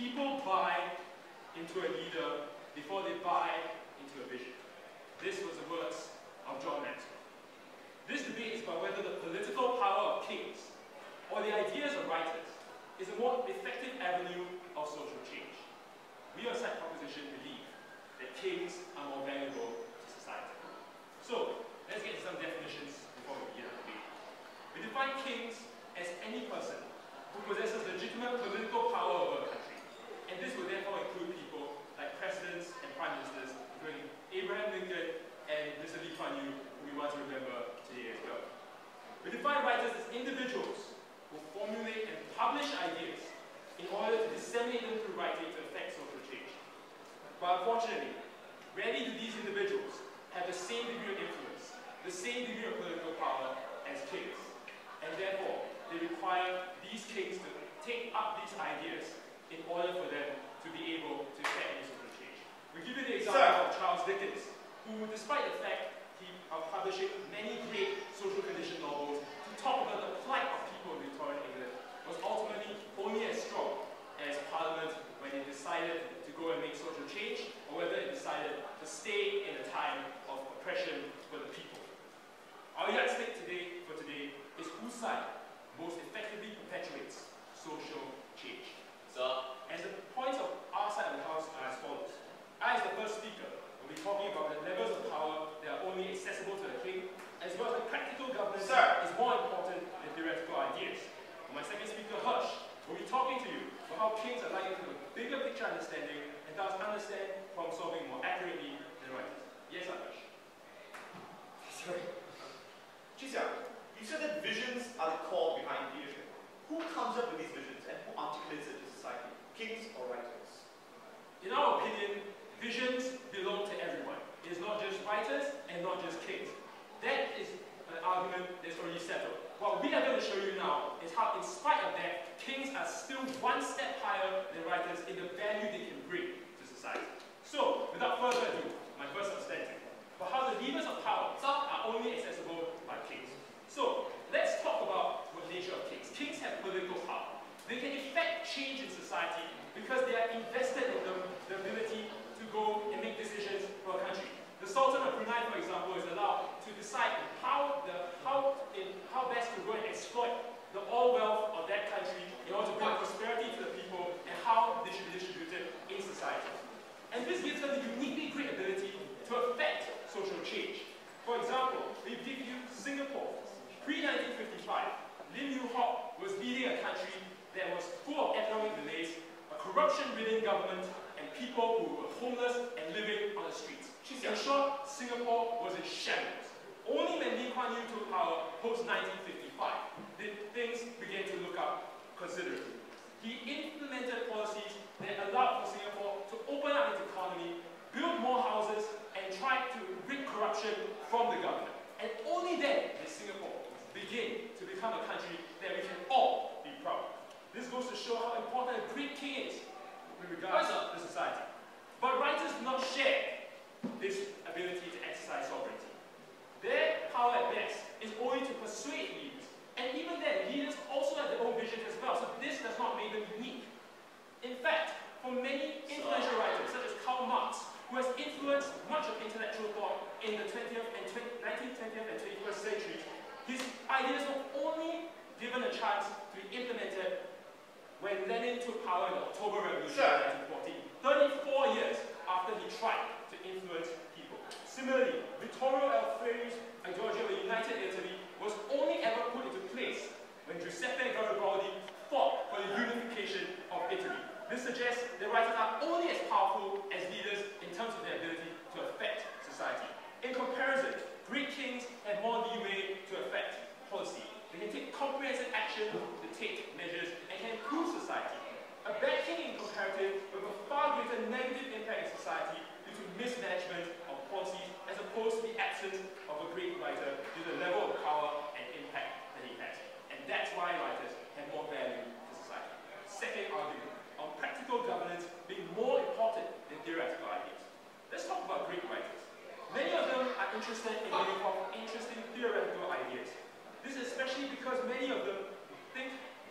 People buy into a leader before they buy into a vision. This was the words of John Maxwell. This debate is about whether the political power of kings or the ideas of writers is a more effective avenue of social change. We on Side Proposition believe that kings are more valuable to society. So, let's get to some definitions before we begin our debate. We define kings as any person who possesses legitimate political power over a country. And this would therefore include people like presidents and prime ministers, including Abraham Lincoln and Mr. Lee Kuan Yew, who we want to remember today as well. We define writers as individuals who formulate and publish ideas in order to disseminate them through writing to affect social change. But unfortunately, rarely do these individuals have the same degree of influence, the same degree of political power as kings. And therefore, they require these kings to take up these ideas in order for them to be able to effect any social change. We give you the example of Charles Dickens, who, despite the fact of publishing many great social condition novels to talk about the plight of people in Victorian England, was ultimately only as strong as Parliament when it decided to go and make social change, or whether it decided to stay in a time of oppression for the people. Our yardstick for today is whose side most effectively perpetuates social change. So, as the points of our side of the house are as follows. I, as the first speaker, will be talking about the levels of power that are only accessible to the king, as well as the practical governance is more important than theoretical ideas. And my second speaker, Hirsch, will be talking to you about how kings are likely to have a bigger picture understanding and thus understand problem solving more accurately than writers. Yes, Hirsch. Sorry. Jisha, you said that visions are the core behind leadership. Who comes up with these visions and who articulates it to society? Kings or writers? In our opinion, visions belong to everyone. It is not just writers and not just kings. That is an argument that's already settled. What we are going to show you now is how, in spite of that, kings are still one step higher than writers in the value they can bring to society. So, without further ado, my first understanding for how the levers of power are only accessible by kings. So, let's talk about the nature of kings. Kings have political power. They can effect change in society because they are invested in the ability to go and make decisions for a country. The Sultan of Brunei, for example, is allowed to decide how best to go and exploit the oil wealth of that country in order to bring prosperity to the people and how they should be distributed in society. And this gives them the uniquely great ability to affect social change. For example, we give you Singapore. Pre-1955, Lim Yew Hock was leading a country that was full of economic delays, a corruption-ridden government, and people who were homeless and living on the streets. In short, Singapore was in shambles. Only when Lee Kuan Yew took power post-1955 did things begin to look up considerably. He implemented policies that allowed for Singapore to open up its economy, build more houses, and try to rid corruption from the government. And only then did Singapore begin to become a country that we can all be proud of. This goes to show how important a great king is with regards to society. But writers do not share this ability to exercise sovereignty. Their power at best is only to persuade leaders. And even then, leaders also have their own visions as well, so this does not make them unique. In fact, for many influential writers, such as Karl Marx, who has influenced much of intellectual thought in the 19th and 21st centuries, his ideas were only given a chance to be implemented when Lenin took power in the October Revolution of 1914, 34 years after he tried to influence people. Similarly, Vittorio Alfieri's ideology of a united Italy was only ever put into place when Giuseppe Garibaldi fought for the unification of Italy. This suggests that writers are only as powerful as leaders in terms of their ability to affect society. In comparison, great kings have more leeway to affect policy. They can take comprehensive action to take measures and can improve society. A bad king, in comparative, will have a far greater negative impact in society due to mismanagement of policies as opposed to the absence of a great writer due to the level of power and impact that he has. And that's why writers have more value to society. Second argument, on practical governance being more important than theoretical ideas. Let's talk about great writers. Many of them are interested in bringing forth interesting theoretical ideas. This is especially because many of them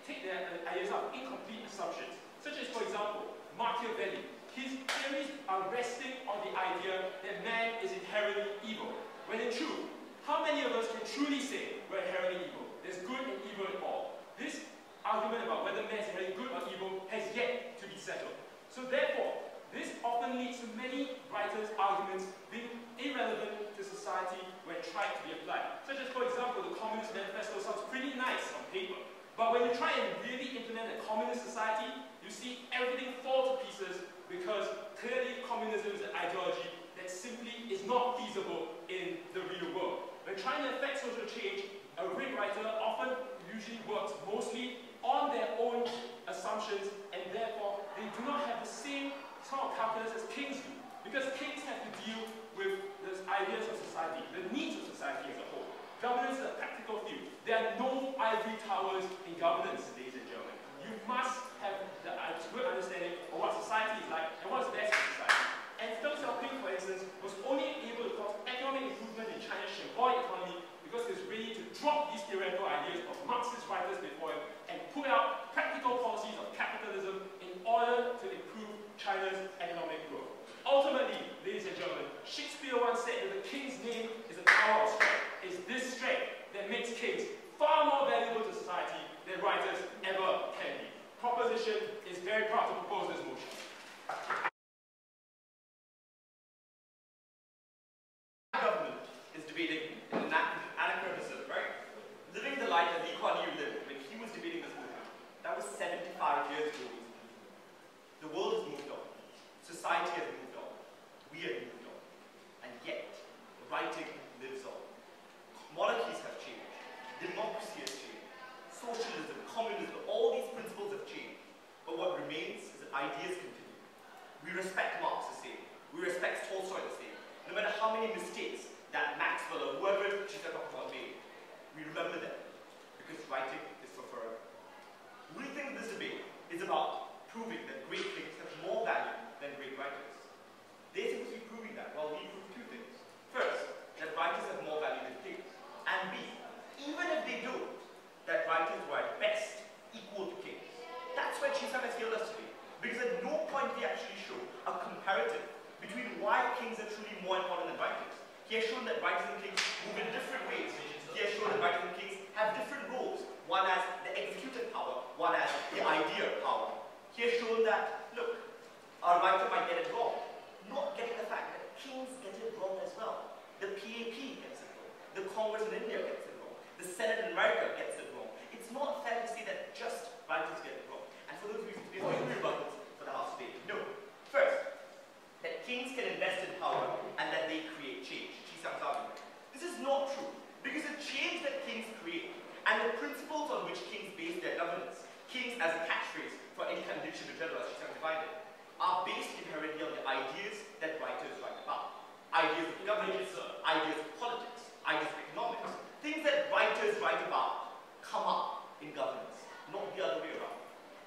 take their ideas out of incomplete assumptions, such as, for example, Machiavelli. His theories are resting on the idea that man is inherently evil, when in truth, how many of us can truly say we're inherently evil? There's good and evil in all. This argument about whether man is inherently good or evil has yet to be settled. So therefore, this often leads to many writers' arguments being irrelevant to society when tried to be applied. Such as, for example, the Communist Manifesto sounds pretty nice on paper, but when you try and really implement a communist society, you see everything fall to pieces because clearly communism is an ideology that simply is not feasible in the real world. When trying to affect social change, a great writer often usually works mostly on their own assumptions, and therefore they do not have the same sort of calculus as kings do, because kings have to deal with the ideas of society, the needs of society as a whole. Governance is a practical field. There are no ivory towers in governance, ladies and gentlemen. You must have the good understanding of what society is like and what's best for society. And Deng Xiaoping, for instance, was only able to cause economic improvement in China's Shanghai economy because he was ready to drop these theoretical ideas of Marxist writers before him and put out practical policies of capitalism in order to improve China's economic growth. Ultimately, ladies and gentlemen, Shakespeare once said that the king's name is a tower of strength. It's this strength that makes kings far more valuable to society than writers ever can be. Proposition is very proud to propose this motion. Government is debating an anachronism, right? Living the life that Lee Kuan Yew lived when he was debating this movement. That was 75 years ago. The world has moved on. Society has moved on. We have moved on. And yet, the writing lives on. Monarchies have changed. Democracy has changed. Socialism, communism, all these principles have changed. But what remains is that ideas continue. We respect Marx the same. We respect Tolstoy the same. No matter how many mistakes that Maxwell or whoever she's talking about made, we remember them because writing is for forever. We think this debate is about proving that great things have more value than great writers. They seem to be proving that, while we prove two things. First, that writers have more value than kings. And B, even if they do, that writers were at best equal to kings. That's where Chisholm has failed us today. Because at no point they actually show a comparative between why kings are truly more important than writers. He has shown that writers and kings move in different ways. He has shown that writers and kings have different roles. One has the executive power, one has the idea power. He has shown that, look, a writer might get it wrong, not getting the fact that kings get it wrong as well. The PAP gets it wrong. The Congress in India gets it wrong. The Senate in America gets it wrong. It's not fair to say that just writers get it wrong. And for those reasons, we have rebuttals for the House debate. No. First, that kings can invest in power and that they create change. Chisholm's argument. This is not true, because the change that kings create and the principles on which kings base their governance, kings as a catchphrase for any kind of dictionary general, as Chisholm defined it, are based inherently on the ideas that writers write about. Ideas of governance, ideas of politics, ideas of economics. Things that writers write about come up in governance, not the other way around.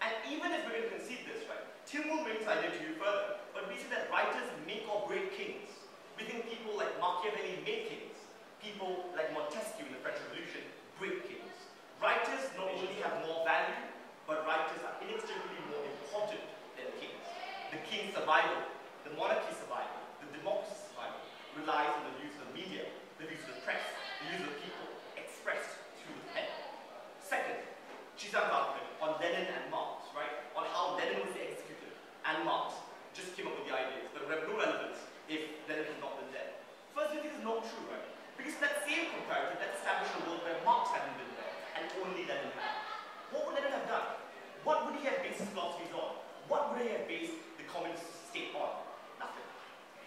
And even if we're going to concede this, right, Tim will bring this idea to you further, but we say that writers make or break kings. We think people like Machiavelli made kings. People like Montesquieu in the French Revolution break kings. Writers not only have more value, but writers are inextricably more important than kings. The king's survival, the monarchy's survival, the democracy's survival relies on the use of the media, the use of the press, the use of the people, expressed through the pen. Second, Chisholm's argument on Lenin and Marx, right? On how Lenin was the executive and Marx just came up with the ideas, but would have no relevance if Lenin had not been there. First, this is not true, right? Because that same comparative, that established a world where Marx hadn't been there and only Lenin had. What would Lenin have done? What would he have based his philosophies on? What would he have based the communist state on? Nothing.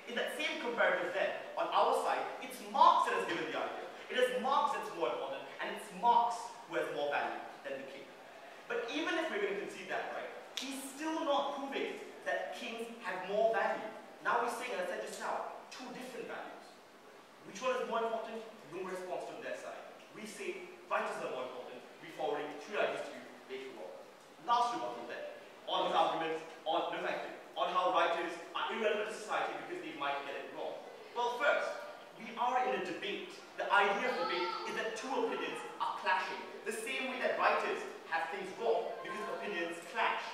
In that same comparative then, on our side, it's Marx that has given the idea. It is Marx that's more important, and it's Marx who has more value than the king. But even if we're going to concede that, right, he's still not proving that kings have more value. Now we're saying, as I said just now, two different values. Which one is more important? No response from their side. We say writers are more important. We're forwarding three ideas to you later on. Last rebuttal then, on his arguments, on how writers are irrelevant to society because they might get it wrong. Well, first, we are in a debate. The idea of debate is that two opinions are clashing. The same way that writers have things wrong because opinions clash.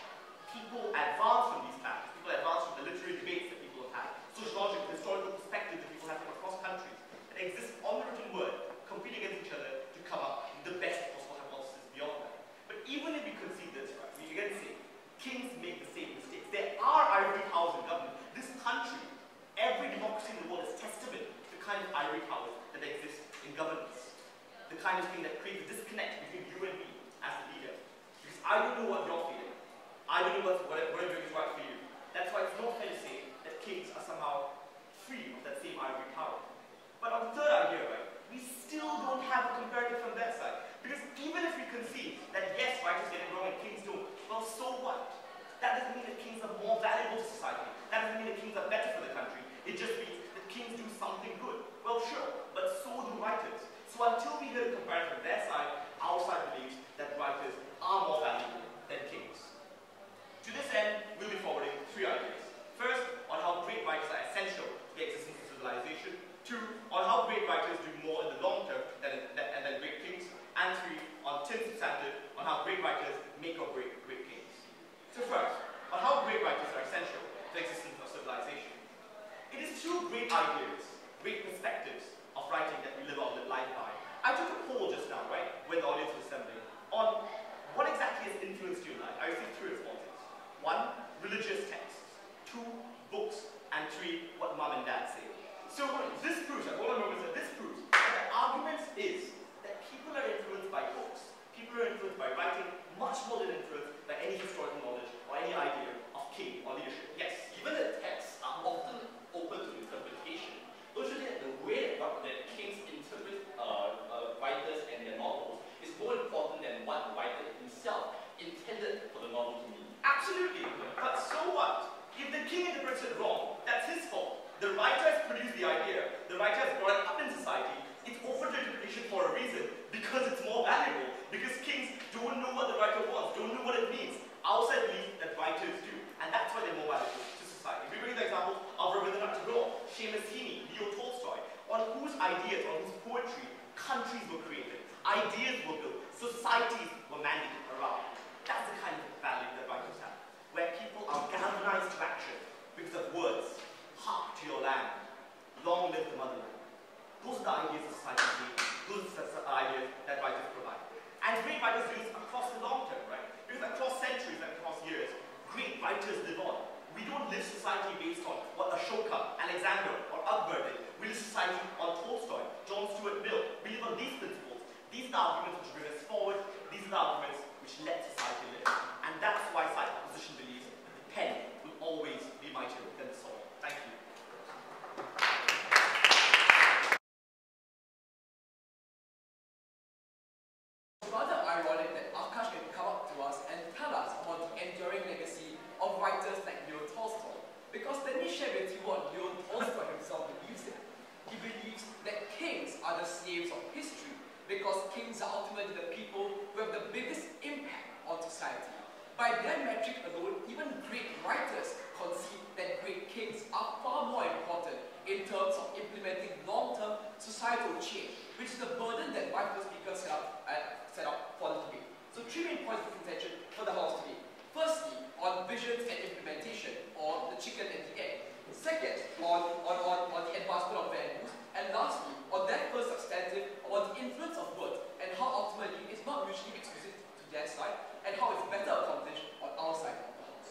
People advance from these clashes. kind of thing that creates a disconnect between you and me as the leader. Because I don't know what you're feeling. I don't know what I'm doing is right for you. That's why it's not fair to say that kings are somehow free of that same ivory power. But on the third idea, right, we still don't have a comparative from their side. Because even if we concede that yes, writers get it wrong and kings don't, well, so what? That doesn't mean that kings are more valuable to society. That doesn't mean that kings are better for the country. It just means that kings do something good. Well, sure, but so do writers. So until we hear a comparative from their side, our side believes that writers are more valuable than kings. To this end, we'll be forwarding three ideas. First, on how great writers are essential to the existence of civilization. Two, on how great writers do more in the long term than great kings. And three, on Tim's substantive, on how great writers make or break great kings. So first, on how great writers are essential to the existence of civilization. It is two great ideas, great perspectives of writing that we live our life by. I took a poll just now, right, when the audience was assembling, on what exactly has influenced your life. I received three responses. One, religious texts. Two, books. And three, what mom and dad say. So this proves, all I know is that this proves that the argument is that people are influenced by books. People are influenced by writing much more than influenced by any historical knowledge or any idea of king or leadership. Yes? Given that texts are often open to interpretation, don't you think that the way that kings interpret writers and their novels is more important than what the writer himself intended for the novel to mean? Absolutely. But so what? If the king interprets it wrong, that's his fault. The writer has produced the idea. The writer has brought it up in society. It's open to interpretation for a reason, because it's more valuable. Because kings don't know what the writer wants, don't know what it means. Outside believes that writers do. And that's why they're more valuable to society. We bring the example of Rabindranath Tagore, Seamus Heaney, Leo Tolstoy, on whose ideas, on whose poetry, countries were created, ideas were built, societies were mandated around. That's the kind of value that writers have, where people are galvanized to action because of words. Hark to your land. Long live the motherland. Those are the ideas of society need. Those are the ideas that writers provide. And great writers do this across the long term, right? Because across centuries and across years, great writers live on. We don't live society based on what Ashoka, Alexander, or Akbar did. We live society on Tolstoy, John Stuart Mill. We live on these principles. These are the arguments which bring us forward. These are the arguments which let society live. And that's why side opposition believes that the pen will always be mightier than the sword. Thank you. Rather ironic that Akash can come up to us and tell us about the enduring legacy of writers like Leo Tolstoy. Because let me share with you what Leo Tolstoy himself believes in. He believes that kings are the slaves of history, because kings are ultimately the people who have the biggest impact on society. By their metric alone, even great writers concede that great kings are far more important in terms of implementing long-term societal change, which is the burden that Raffles speakers set up for the debate. So three main points of contention for the House today. Firstly, on visions and implementation, or the chicken and the egg. Second, on the advancement of values. And lastly, on that first substantive, on the influence of words, and how ultimately it's not mutually exclusive to their side, and how it's better accomplished on our side of the House.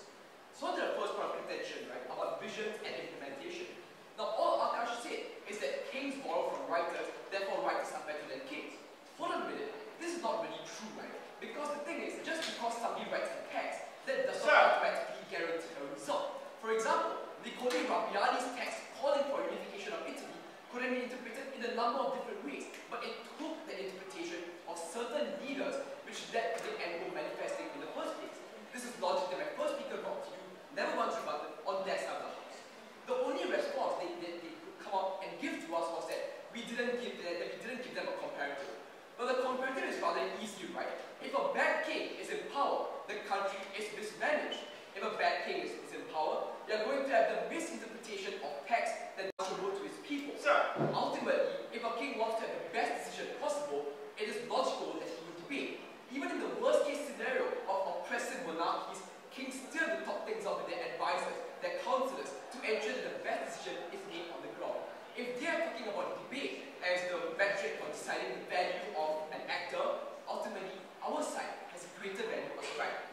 So on to the first point of contention, right, about visions and implementation. Now, all Akash said is that kings borrow from writers, therefore writers are better than kings. Hold on a minute, this is not really true, right? Because the thing is, just because somebody writes a text, that does not automatically guarantee a result. For example, Niccolo Rabbiani's text calling for unification of Italy could have been interpreted in a number of different ways, but it took the interpretation of certain leaders which led to the end goal manifesting in the first place. This is logic that my first speaker brought to you, never once rebutted on their side of the House. The only response they could come up and give to us was that we didn't give them a comparative. But the comparative is rather easy, right? If a bad king is in power, the country is mismanaged. If a bad king is in power, you're going to have the misinterpretation of text that attribute to his people. Sir. Ultimately, if a king wants to have the best decision possible, it is logical that he would debate. Even in the worst case scenario of oppressive monarchies, kings still do top things up with their advisors, their counselors, to ensure that the best decision is made on the ground. If they are talking about debate as the metric for deciding the value of an actor, ultimately our side has greater value ascribed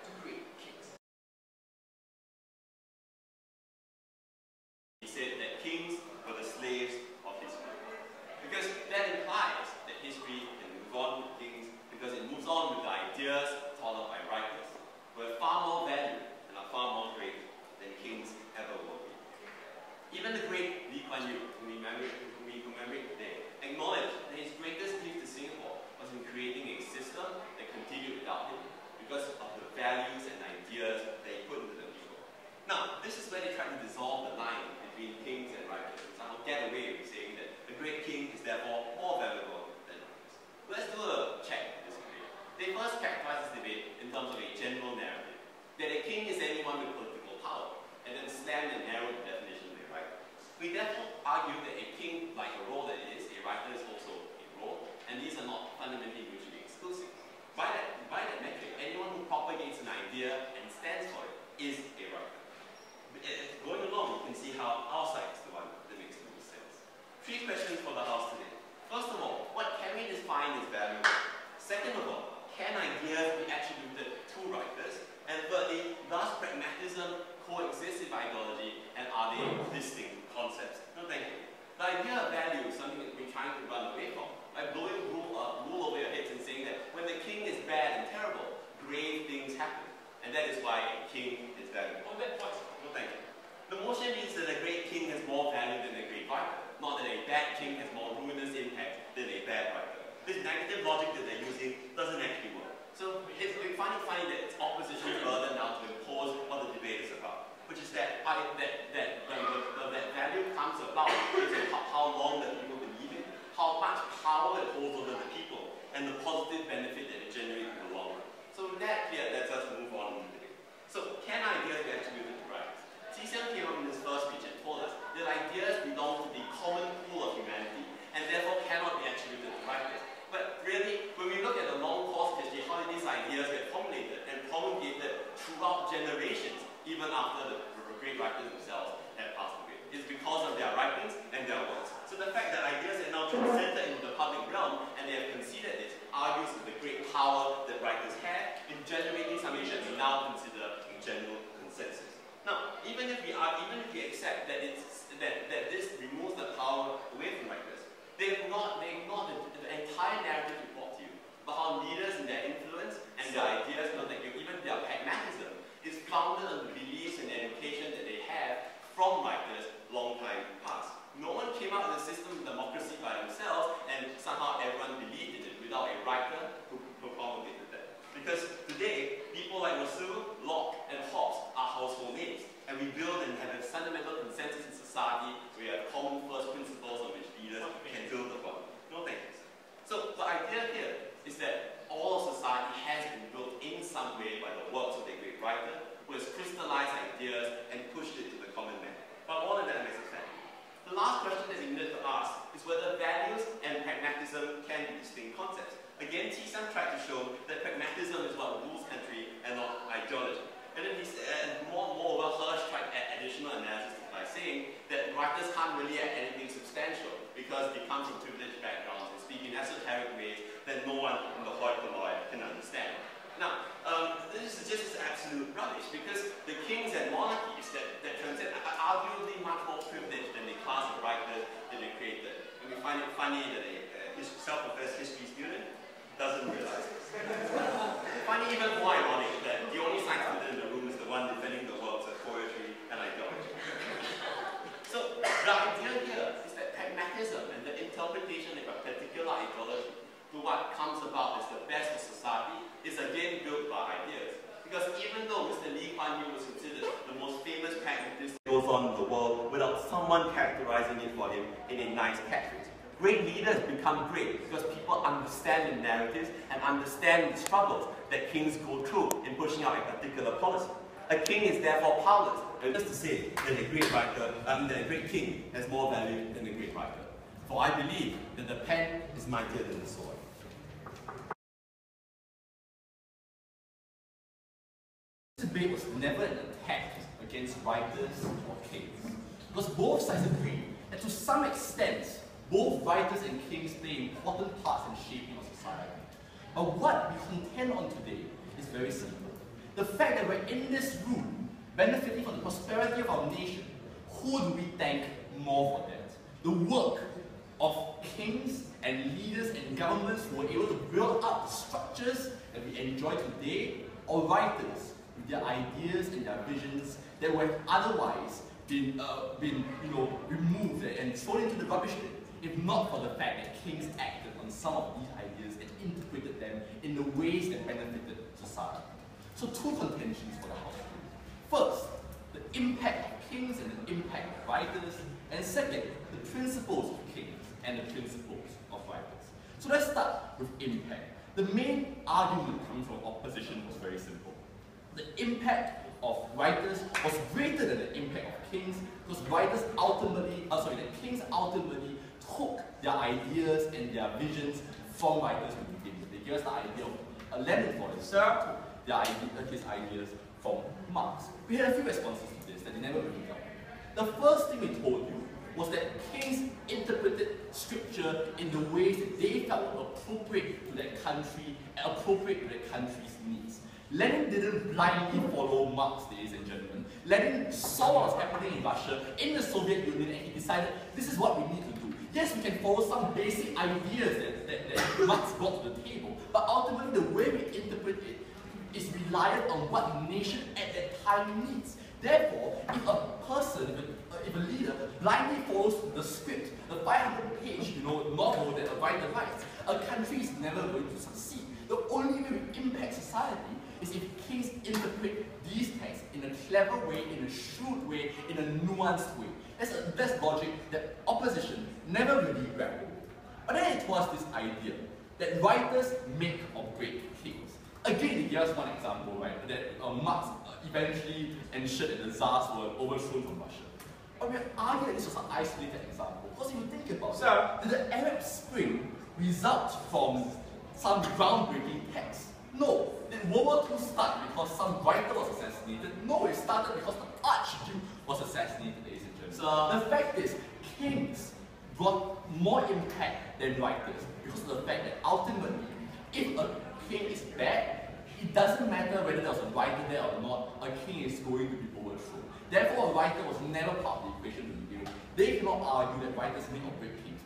Kuan Yew, whom we commemorate today, acknowledged that his greatest gift to Singapore was in creating a system that continued without him because of the values and ideas that he put into the people. Now, this is where they tried to dissolve the line between kings and writers, and somehow get away with saying that the great king is therefore more valuable than writers. Let's do a check of this debate. They first characterized this debate in terms of a general narrative, that a king is anyone with political power, and then slammed and narrowed the definition of a writer. We therefore argue that a king, like a role that it is, a writer is also a role, and these are not fundamentally mutually exclusive. By that metric, anyone who propagates an idea and stands for it is a writer. Going along, you can see how our side is the one that makes the most sense. 3 questions for the House today. First of all, what can we define as valuable? Second of all, can ideas be attributed to writers? And thirdly, does pragmatism coexist with ideology, and are they distinct concepts? No, thank you. The idea of value is something that we're trying to run away from. By blowing rule over your heads and saying that when the king is bad and terrible, grave things happen. And that is why a king is valuable. On that point. No, thank you. The motion means that a great king has more value than a great writer, not that a bad king has more ruinous impact than a bad writer. This negative logic that they're using doesn't actually work. So we find it funny that it's opposition's burden now to impose what the debate is about, which is that value comes about based on how long the people believe in, how much power it holds over the people, and the positive benefit that it generates in the long run. So with that clear, let's just move on to the debate. So can ideas be attributed to writers? T-Sian came up in his first speech and told us that ideas belong to the common pool of humanity and therefore cannot be attributed to writers. But really, when we look at the long course of history, how did these ideas get formulated and promulgated throughout generations, even after the great writers themselves had passed away? It's because of their writings and their works. So the fact that ideas are now transcended into the public realm and they have conceded this argues with the great power that writers had in generating something that we now consider a general consensus. Now, even if we accept that this removes the power away from writers, they ignore the entire narrative report to you about how leaders and their influence and their ideas, even their pragmatism, is founded on the beliefs and education that they have from writers long time past. No one came out with a system of democracy by themselves and somehow everyone believed in it without a writer who promulgated that. Because today, people like Rousseau, Locke, and Hobbes are household names, and we build and have a fundamental consensus in society where we have common first principles on which leaders can build upon. No thank you. So the idea here is that all of society has been built in some way by the works of a great writer who has crystallized ideas and pushed it to the common man. But more than that makes sense. The last question that we need to ask is whether values and pragmatism can be distinct concepts. Again, T-Sian tried to show that pragmatism is what rules country and not ideology. And then moreover, Hirsch tried to add additional analysis by saying that writers can't really add anything substantial because they come from privileged backgrounds and speak in esoteric ways that no one in the hoi polloi can understand. Now, this is just absolute rubbish because the kings and monarchies that transcend are arguably much more privileged than the class of writers that they created. And we find it funny that a self-professed history student doesn't realize this. I find it even more ironic that the only science student in the room is the one defending the works of poetry and ideology. So the idea here is that pragmatism and the interpretation of a particular ideology to what comes about as the best of society is again built by ideas. Because even though Mr. Lee Kuan Yew was considered the most famous pragmatist that goes on in the world without someone characterizing it for him in a nice catchphrase, great leaders become great because people understand the narratives and understand the struggles that kings go through in pushing out a particular policy. A king is therefore powerless. And just to say that a great writer, that a great king has more value than a great writer. For I believe that the pen is mightier than the sword. This debate was never an attack against writers or kings, because both sides agree that to some extent, both writers and kings play important parts in shaping our society. But what we contend on today is very simple. The fact that we're in this room, benefiting from the prosperity of our nation, who do we thank more for that? The work of kings and leaders and governments who were able to build up the structures that we enjoy today, or writers with their ideas and their visions that would have otherwise been removed and thrown into the rubbish bin, if not for the fact that kings acted on some of these ideas and interpreted them in the ways that benefited society. So two contentions for the House. First, the impact of kings and the impact of writers, and second, the principles of kings and the principles of writers. So let's start with impact. The main argument coming from opposition was very simple. The impact of writers was greater than the impact of kings, because the kings ultimately took their ideas and their visions from writers to begin with. They gave us the idea of Lenin, for instance, took his ideas from Marx. We had a few responses to this that they never really got. The first thing we told you was that kings interpreted scripture in the ways that they felt appropriate to their country and appropriate to their country's needs. Lenin didn't blindly follow Marx, ladies and gentlemen. Lenin saw what was happening in Russia, in the Soviet Union, and he decided, this is what we need to do. Yes, we can follow some basic ideas that Marx brought to the table, but ultimately the way we interpret it is reliant on what the nation at that time needs. Therefore, if a person, if a leader blindly follows the script, the 500-page novel that a writer writes, a country is never going to succeed. The only way we impact society is if kings interpret these texts in a clever way, in a shrewd way, in a nuanced way. That's logic that opposition never really grappled with. But then it was this idea that writers make or break kings. Again, they give us one example, right? That Marx eventually ensured that the Tsars were overthrown from Russia. But we argue that this was an isolated example, because if you think about it, did the Arab Spring result from some groundbreaking text? No. Did World War II start because some writer was assassinated? No, it started because the Archduke was assassinated, ladies and gentlemen. So the fact is, kings brought more impact than writers, because of the fact that ultimately, if a king is bad, it doesn't matter whether there was a writer there or not, a king is going to be overthrown. Therefore, a writer was never part of the equation to begin with. They cannot argue that writers make or break kings,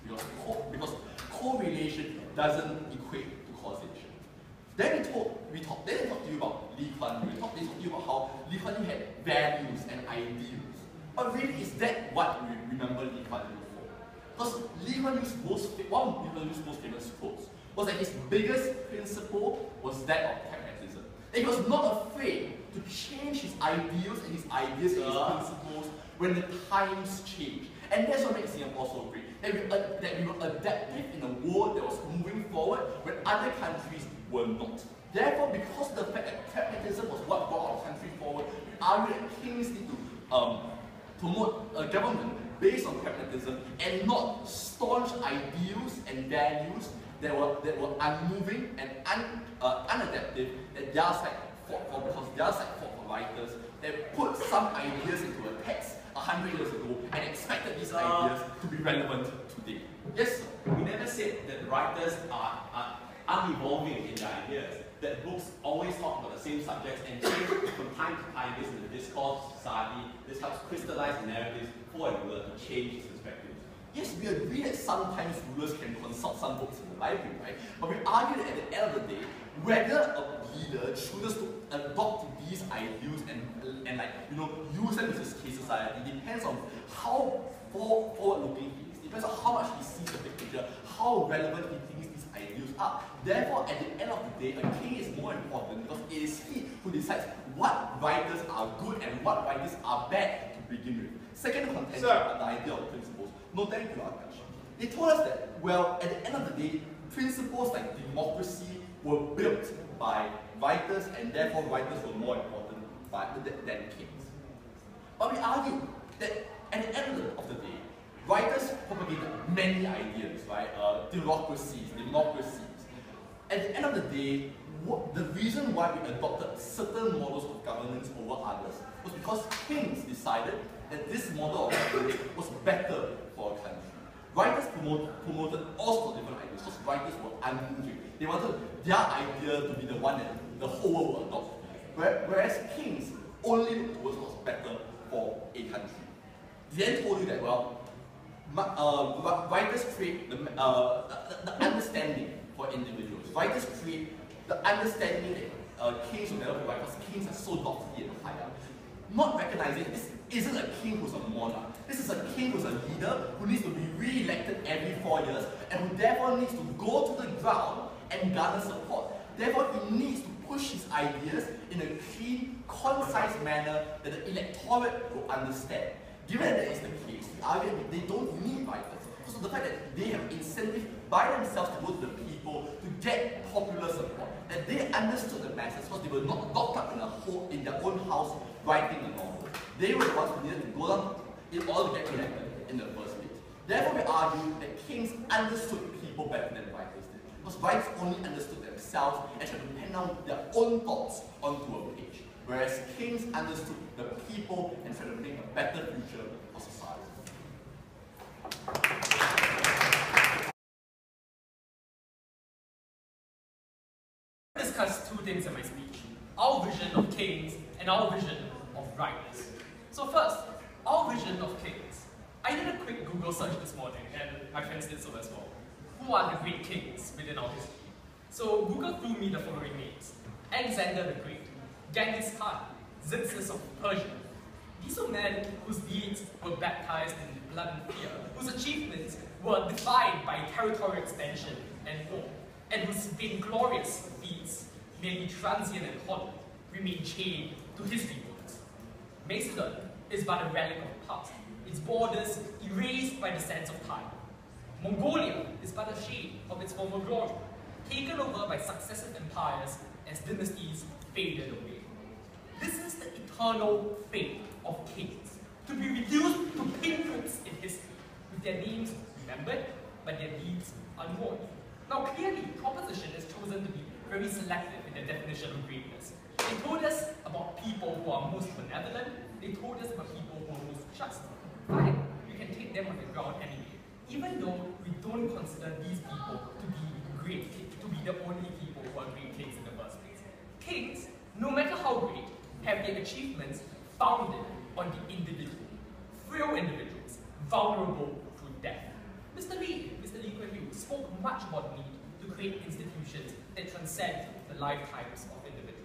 because correlation doesn't equate to causation. Then they talked to you about Lee Kuan Yew. They talked to you about how Lee Kuan Yew had values and ideals. But really, is that what we remember Lee Kuan Yew for? Because one of Lee Kuan Yew's most famous quotes was that his biggest principle was that of pragmatism. That he was not afraid to change his ideals and his ideas and his principles when the times change. And that's what makes Singapore so great. That we were adaptive in a world that was moving forward when other countries were not. Therefore, because of the fact that pragmatism was what brought our country forward, we argue that kings need to promote a government based on pragmatism and not staunch ideals and values that were unmoving and unadaptive that their side fought for, because their side fought for writers that put some ideas into a text 100 years ago and expected these ideas to be relevant today. Yes, sir? We never said that writers are unevolving in their ideas, that books always talk about the same subjects and change from time to time based on the discourse of society. This helps crystallize the narratives for a ruler to change his perspectives. Yes, we agree that sometimes rulers can consult some books in the library, right? But we argue that at the end of the day, whether a leader chooses to adopt these ideals and use them in his society depends on how forward-looking he is. Depends on how much he sees the big picture, how relevant he thinks these ideals are. Therefore, at the end of the day, a king is more important because it is he who decides what writers are good and what writers are bad to begin with. Second contention are the idea of principles. No, thank you, Akash. They told us that, well, at the end of the day, principles like democracy were built by writers, and therefore writers were more important than kings. But we argue that at the end of the day, writers propagated many ideas, right? Democracies. At the end of the day, the reason why we adopted certain models of governance over others was because kings decided that this model of governance was better for a country. Writers promoted all sorts of different ideas because writers were unmoving. They wanted their idea to be the one that the whole world would adopt. Whereas kings only looked towards what's better for a country. They then told you that, well, writers create the understanding for individuals. Writers create the understanding that kings will never be right because kings are so lofty and higher. not recognizing this isn't a king who's a monarch. This is a king who's a leader who needs to be re-elected every 4 years and who therefore needs to go to the ground and garner support. Therefore, he needs to push his ideas in a clean, concise manner that the electorate will understand. Given that is the case, we argue that they don't need writers. So the fact that they have incentive by themselves to go to the people to get popular support, that they understood the masses because they were not locked up in their own house writing a novel. They were the ones who needed to go down in order to get elected in the first place. Therefore, we argue that kings understood people better than writers did, because writers only understood themselves and tried to pen down their own thoughts onto a page, whereas kings understood the people and tried to make a better future for society. I discuss two things in my speech: our vision of kings and our vision of writers. So first, our vision of kings. I did a quick Google search this morning, and my friends did so as well. Who are the great kings within our history? So Google threw me the following names: Alexander the Great, Genghis Khan, Xerxes of Persia. These are men whose deeds were baptized in blood and fear, whose achievements were defined by territorial expansion and war, and whose vainglorious feats, merely transient and hollow, remain chained to history books. Macedon is but a relic of the past, its borders erased by the sands of time. Mongolia is but a shade of its former glory, taken over by successive empires as dynasties faded away. This is the eternal fate of kings, to be reduced to pinpricks in history, with their names remembered, but their deeds unworn. Now clearly, proposition has chosen to be very selective in their definition of greatness. They told us about people who are most benevolent, they told us about people who are most just. Fine, we can take them on the ground anyway, even though we don't consider these people to be great, to be the only people who are great kings in the first place. Kings, no matter how great, have their achievements founded on the individual, frail individuals, vulnerable to death. Mr. Lee Kuan Yew spoke much about the need to create institutions that transcend the lifetimes of individuals.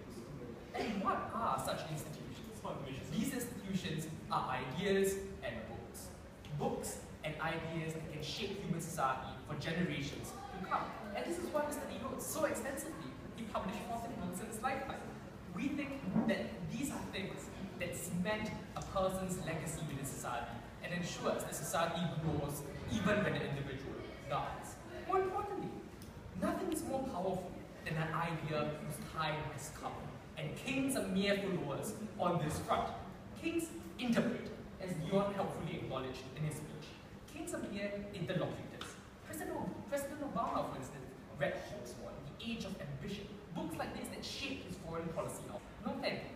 And what are such institutions? These institutions are ideas and books. Books and ideas that can shape human society for generations to come. And this is why Mr. Lee wrote so extensively. He published 14 books in his lifetime. We think that these are things that cement a person's legacy within society and ensures that society grows even when the individual dies. More importantly, nothing is more powerful than an idea whose time has come. And kings are mere followers on this front. Kings interpret, as Leon helpfully acknowledged in his speech. Kings are mere interlocutors. President Obama, for instance, read Hawksworth, The Age of Ambition, books like this that shaped his foreign policy. No thank you.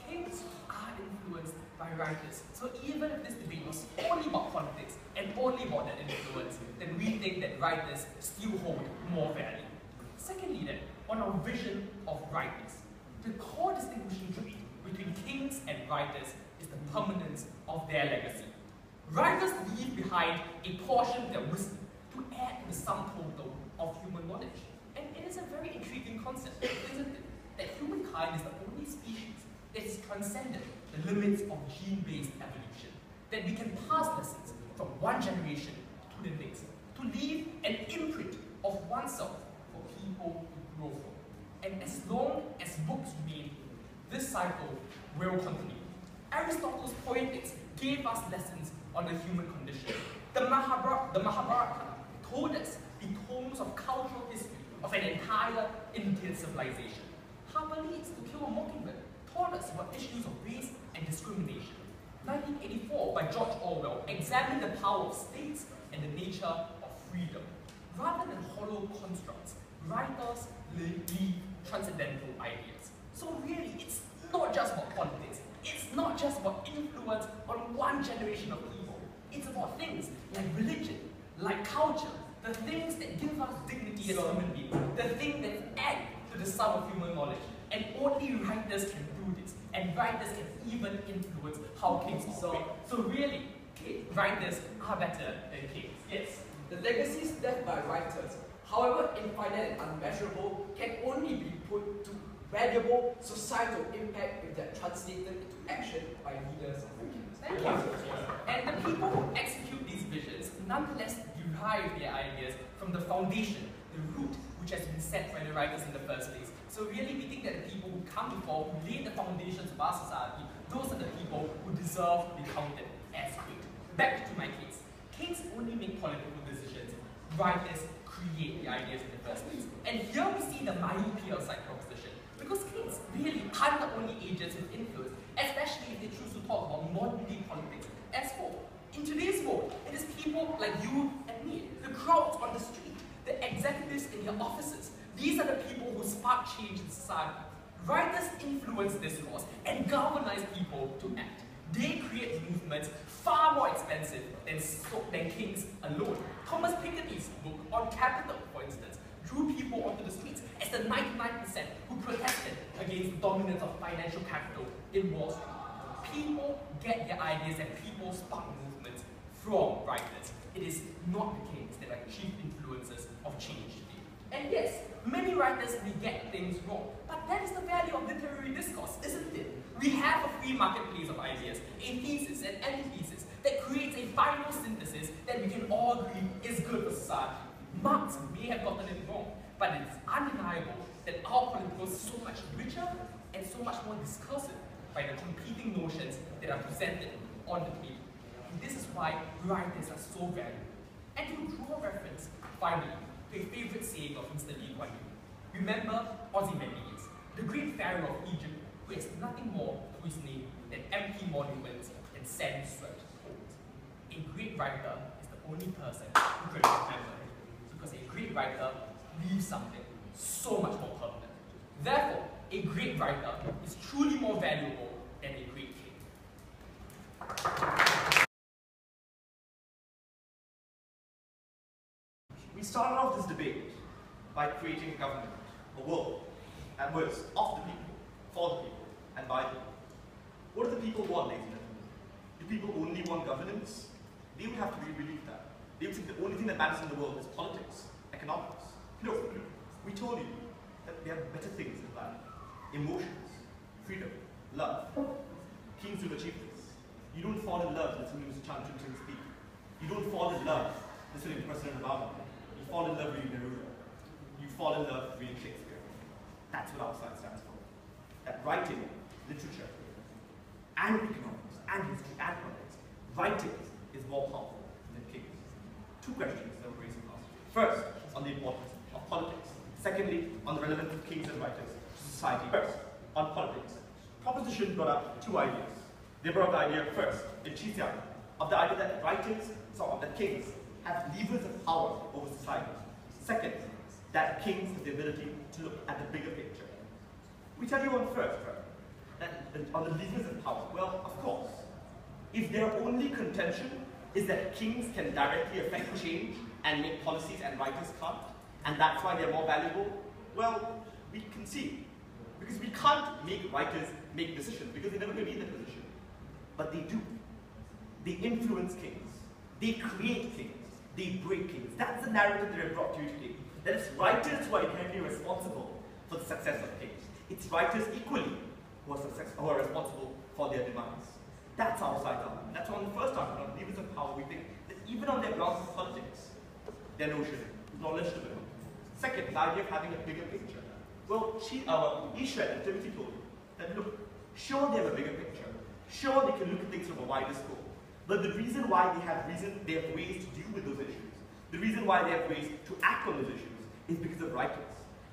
Kings are influenced by writers. So even if this debate was only about politics and only about that influence, then we think that writers still hold more value. Secondly then, on our vision of writers, the core distinguishing trait between kings and writers is the permanence of their legacy. Writers leave behind a portion of their wisdom to add to the sum total of human knowledge. And it is a very intriguing concept, isn't it? That humankind is the only species that has transcended the limits of gene-based evolution. That we can pass lessons from one generation to the next, to leave an imprint of oneself for people to grow from. And as long as books remain, this cycle will continue. Aristotle's Poetics gave us lessons on the human condition. The Mahabharata told us the tomes of cultural history of an entire Indian civilization. Harper Lee's To Kill a Mockingbird taught us about issues of race and discrimination. 1984 by George Orwell examined the power of states and the nature of freedom. Rather than hollow constructs, writers leave transcendental ideas. So really, it's not just about politics. It's not just about influence on one generation of people. It's about things like religion, like culture, the things that give us dignity as human beings, the things that add to the sum of human knowledge. And only writers can do this. And writers can even influence how kings operate. So really, writers are better than kings. Yes? The legacies left by writers, however infinite and unmeasurable, can only be put to valuable societal impact if they're translated into action by leaders of the kingdom. Thank you. And the people who execute these visions nonetheless derive their ideas from the foundation, the root, which has been set by the writers in the first place. So really we think that the people who come before, who lay the foundations of our society, those are the people who deserve to be counted as great. Back to my case. Kings only make political decisions. Writers create the ideas in the first place. And here we see the myopia of side proposition. Because kings really aren't the only agents with influence, especially if they choose to talk about modern-day politics. As for, in today's world, it is people like you and me, the crowds on the street, the executives in their offices. These are the people who spark change in society. Writers influence discourse and galvanize people to act. They create movements far more expensive than kings alone. Thomas Piketty's book on capital, for instance, drew people onto the streets as the 99% who protested against the dominance of financial capital in Wall Street. People get their ideas and people spark movements from writers. It is not the kings that are chief influencers of change today. And yes, many writers may get things wrong, but that is the value of literary discourse, isn't it? We have a free marketplace of ideas, a thesis and antithesis that creates a final synthesis that we can all agree is good for society. Marx may have gotten it wrong, but it is undeniable that our politics is so much richer and so much more discursive by the competing notions that are presented on the table. And this is why writers are so valuable. And to draw reference, finally, to a favorite saying of Mr. Lee Kuan Yew. Remember Ozymandias, the great pharaoh of Egypt, who has nothing more to his name than empty monuments and sand swept holes. A great writer is the only person who can remember it, because a great writer leaves something so much more permanent. Therefore, a great writer is truly more valuable than a great king. We started off this debate by creating a government, a world, and words of the people, for the people, and by the people. What do the people want, ladies and gentlemen? Do people only want governance? They would have to believe that. They would think the only thing that matters in the world is politics, economics. No, we told you that there are better things in life. Emotions, freedom, love. Kings will achieve this. You don't fall in love listening to Chan Chun Sing speak. You don't fall in love listening to President Obama. You fall in love reading Neruda. You fall in love reading Shakespeare. That's what our side stands for. That writing, literature, and economics, and history, and politics, writing is more powerful than kings. Two questions that were raised last year. First, on the importance of politics. Secondly, on the relevance of kings and writers to society. First, on politics. Proposition brought up two ideas. They brought up the idea first, in Chixiang, of the idea that writers, that kings, have levers of power over society. Second, that kings have the ability to look at the bigger picture. We tell you on first, right? On the levers of power. Well, of course. If their only contention is that kings can directly affect change and make policies and writers can't, and that's why they're more valuable, well, we can see. Because we can't make writers make decisions, because they're never going to be in that position. But they do. They influence kings. They create kings. They break kings. That's the narrative that I brought to you today. That it's writers who are inherently responsible for the success of kings. It's writers equally who are responsible for their demise. That's our side argument. That's why on the first argument, on levers of power, we think that even on their grounds of politics, their notion is not legitimate. Second, the idea of having a bigger picture. Well, Isha and Timothy told you that, look, sure they have a bigger picture. Sure they can look at things from a wider scope. But the reason why they have ways to deal with those issues, the reason why they have ways to act on those issues, is because of writers.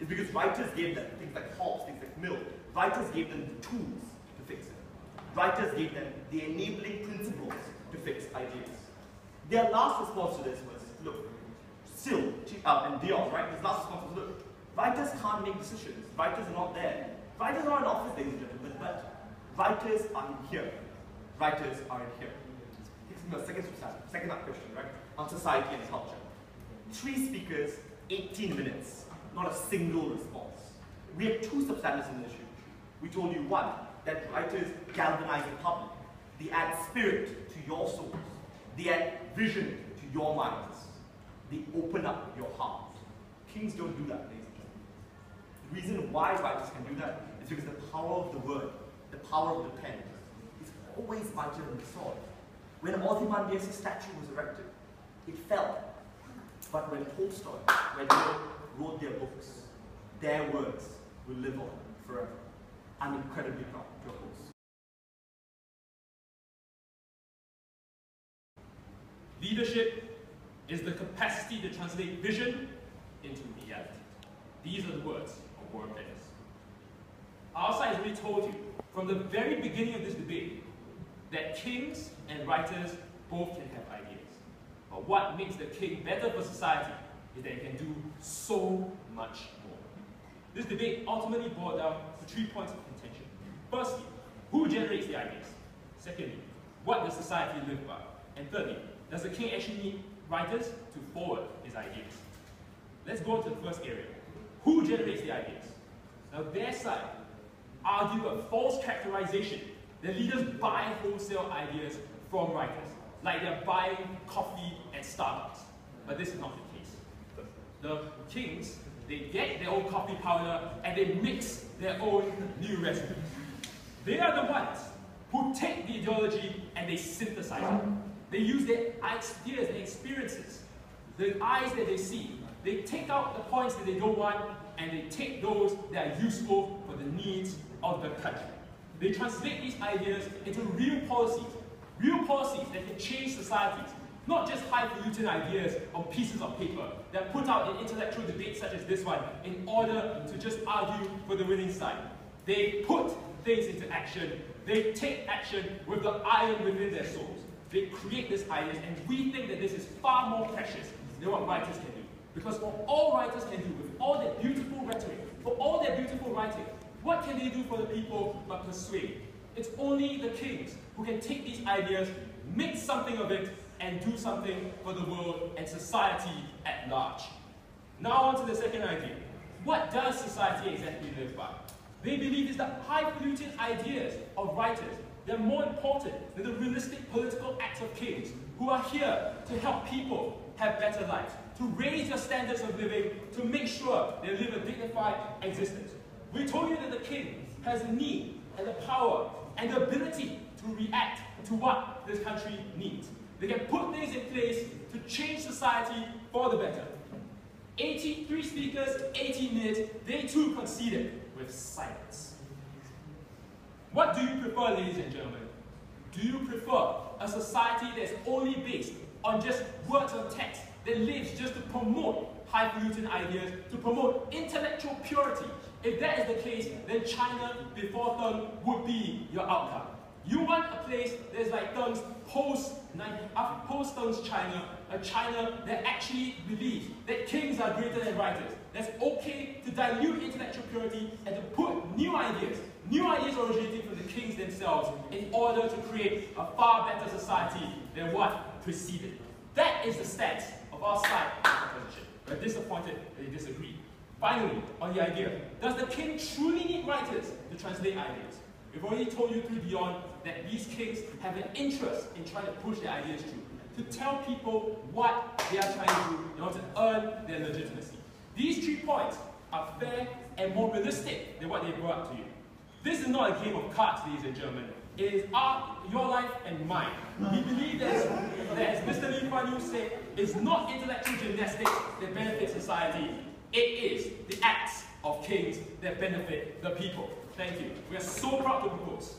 It's because writers gave them things like Hobbes, things like Mill. Writers gave them the tools to fix it. Writers gave them the enabling principles to fix ideas. Their last response to this was, look, still, and Dion, right? His last response was, look, writers can't make decisions. Writers are not there. Writers are in office, ladies and gentlemen, but writers are in here. Writers are in here. Second question, right? On society and culture. 3 speakers, 18 minutes, not a single response. We had 2 substandards in this issue. We told you, 1, that writers galvanize the public. They add spirit to your souls. They add vision to your minds. They open up your heart. Kings don't do that, ladies and gentlemen. The reason why writers can do that is because the power of the word, the power of the pen, is always larger than the sword. When Ozymandias' statue was erected, it fell. But when Tolstoy, when they wrote their books, their words will live on forever. I'm incredibly proud of your host. Leadership is the capacity to translate vision into reality. These are the words of Warren Pettis. Our side has already told you from the very beginning of this debate that kings and writers both can have ideas. But what makes the king better for society is that he can do so much more. This debate ultimately boiled down to 3 points of contention. Firstly, who generates the ideas? Secondly, what does society live by? And thirdly, does the king actually need writers to forward his ideas? Let's go on to the first area. Who generates the ideas? Now their side argue a false characterization that leaders buy wholesale ideas from writers, like they're buying coffee at Starbucks. But this is not the case. The kings, they get their own coffee powder and they mix their own new recipes. They are the ones who take the ideology and they synthesize it. They use their ideas and experiences, the eyes that they see. They take out the points that they don't want and they take those that are useful for the needs of the country. They translate these ideas into real policies that can change societies, not just highfalutin ideas on pieces of paper that put out in intellectual debates such as this one in order to just argue for the winning side. They put things into action. They take action with the iron within their souls. They create these ideas, and we think that this is far more precious than what writers can do. Because what all writers can do, with all their beautiful rhetoric, for all their beautiful writing, what can they do for the people but persuade? It's only the kings who can take these ideas, make something of it, and do something for the world and society at large. Now on to the second idea. What does society exactly live by? They believe it's the highfalutin ideas of writers that are more important than the realistic political acts of kings who are here to help people have better lives, to raise their standards of living, to make sure they live a dignified existence. We told you that the king has the need and the power and the ability to react to what this country needs. They can put things in place to change society for the better. 83 speakers, 18 minutes, they too conceded with silence. What do you prefer, ladies and gentlemen? Do you prefer a society that's only based on just words on text, that lives just to promote highfalutin ideas, to promote intellectual purity? If that is the case, then China before Deng would be your outcome. You want a place that's like Deng's post-Deng's China, a China that actually believes that kings are greater than writers, that's okay to dilute intellectual purity and to put new ideas originating from the kings themselves in order to create a far better society than what preceded. That is the stance of our side of the proposition. We're disappointed that they disagree. Finally, on the idea, does the king truly need writers to translate ideas? We've already told you through Beyond that these kings have an interest in trying to push their ideas through, to tell people what they are trying to do in order to earn their legitimacy. These 3 points are fair and more realistic than what they brought up to you. This is not a game of cards, ladies and gentlemen. It is your life and mine. We believe that, as Mr. Lee Kuan Yew said, it's not intellectual gymnastics that benefit society. It is the acts of kings that benefit the people. Thank you. We are so proud to propose.